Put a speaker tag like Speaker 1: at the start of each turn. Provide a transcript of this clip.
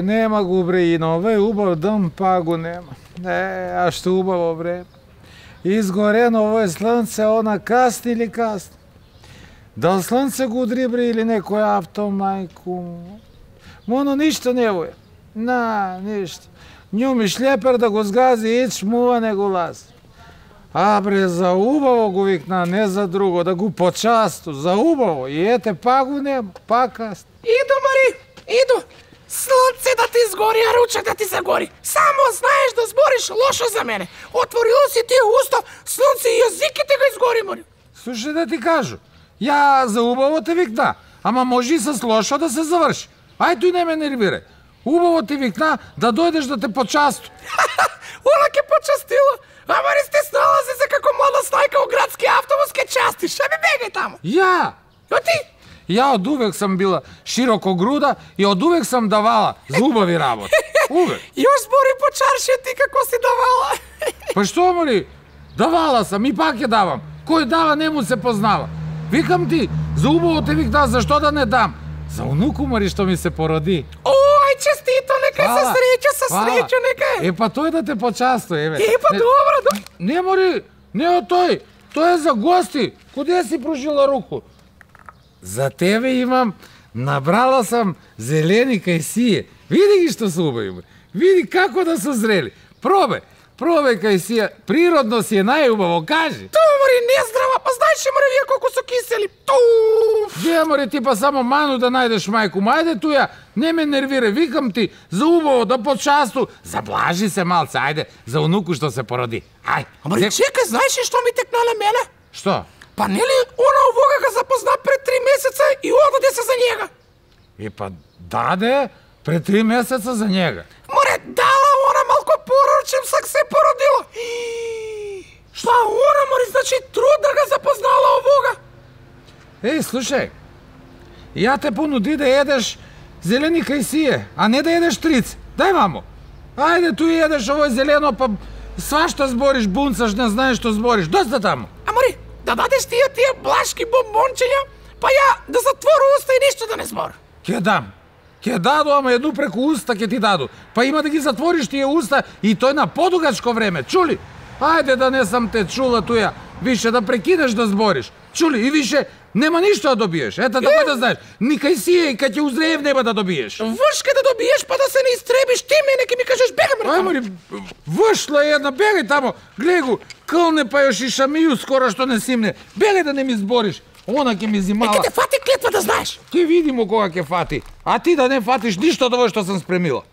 Speaker 1: нема го бре, и на овој убав дом па го нема. А што убаво време. Изгорено овој слънце, она касни или касни? Дал слънце го удри бре или некој авто, мајку? Моно ништо не воја. Ништо. Њуми шлепер да го згази, ич мува не го лази. А бре, за убаво го викна, не за друго, да го почасту, за убаво. И ете, па го нема, па касни.
Speaker 2: Иду, Мари, иду. Слънце да ти изгори, а ручек да ти загори. Само знаеш да збориш лошо за мене. Отворила си тия уста, слънце и язиките го изгори, Мари.
Speaker 1: Слушай да ти кажу, ја за убаво те викна, ама може и с лошо да се заврши. Ај тој не ме нервирај. Убаво ти викна да дојдеш да те почасту.
Speaker 2: Она ке почастила. Ама не сте снала се за како млада стајка у градски автобус ке частиш. Ше ми бегај тамо.
Speaker 1: Ја!
Speaker 2: А ти?
Speaker 1: Ја од увек сам била широко груда и од увек сам давала за убави работи. Увек.
Speaker 2: Још збори по чаршија ти како си давала.
Speaker 1: Па што, Мари? Давала сам и пак ја давам. Кој дава не му се познава. Викам ти, за убаво те викна, зашто да не дам? За унуку, Мари, што ми се породи.
Speaker 2: Ој, честито, нека се среќа, нека е.
Speaker 1: Па тој да те почастуе, еве.
Speaker 2: Па добро.
Speaker 1: Не, Мари, не од тој. Тој е за гости. Куде си пружила руку? За тебе имам, набрала сам зелени кајсије. Види ги што се убави. Види како да се зрели. Пробај кајсија. Природно си е најубаво, кажи.
Speaker 2: Мари, не здрава, па знаеш ли, Мари, вие колку се кисели.
Speaker 1: Де, Мари, ти па само ману да најдеш мајку. Ајде туја, не ме нервира, викам ти, за убаво да почасту. Заблажи се малце, ајде, за унуку што се породи. Ај.
Speaker 2: Мари, чекај, знаеш ли што ми текна на мене?
Speaker 1: Што?
Speaker 2: Па нели она овога га запозна пред 3 месеца и одаде се за njega?
Speaker 1: Па даде пред 3 месеца за njega.
Speaker 2: Море, дала она малко порано, чем сак се породила. Па она, Мари, значи труд да га запознала овога.
Speaker 1: Слушај, ја те понуди да едеш зелени кајсије, а не да едеш триц. Дај, мамо. Ајде ту едеш овој зелено, па свашта збориш, бунцаш, не знаеш што збориш. Доста тамо.
Speaker 2: А, Мари, да дадеш тие блашки бомбончиња, па ја да затвору уста и ништо да не збор.
Speaker 1: Ке дам. Ке даду, ама едну преку уста ке ти даду. Па има да ги затвориш тие уста и тој на подугачко време. Чули? Ајде да не сам те чула туја. Више да прекинеш да збориш. Чули? И више нема ништо да добиеш. Ета така да знаеш. Ни кајсије и кај ќе узреев нема да добиеш.
Speaker 2: Вшка да добиеш па да се не истребиш, ти мене ке ми кажеш бегам.
Speaker 1: Ај, Мари, вшла една, бегај тамо. Гледај го, кълне па још и шамију скоро што не симне. Бегај да не ми збориш. Она ќе ми зимала.
Speaker 2: Ке те фати клетва да знаеш.
Speaker 1: Ке видимо кога ќе фати. А ти да не фатиш ништо од ово што сам спремила.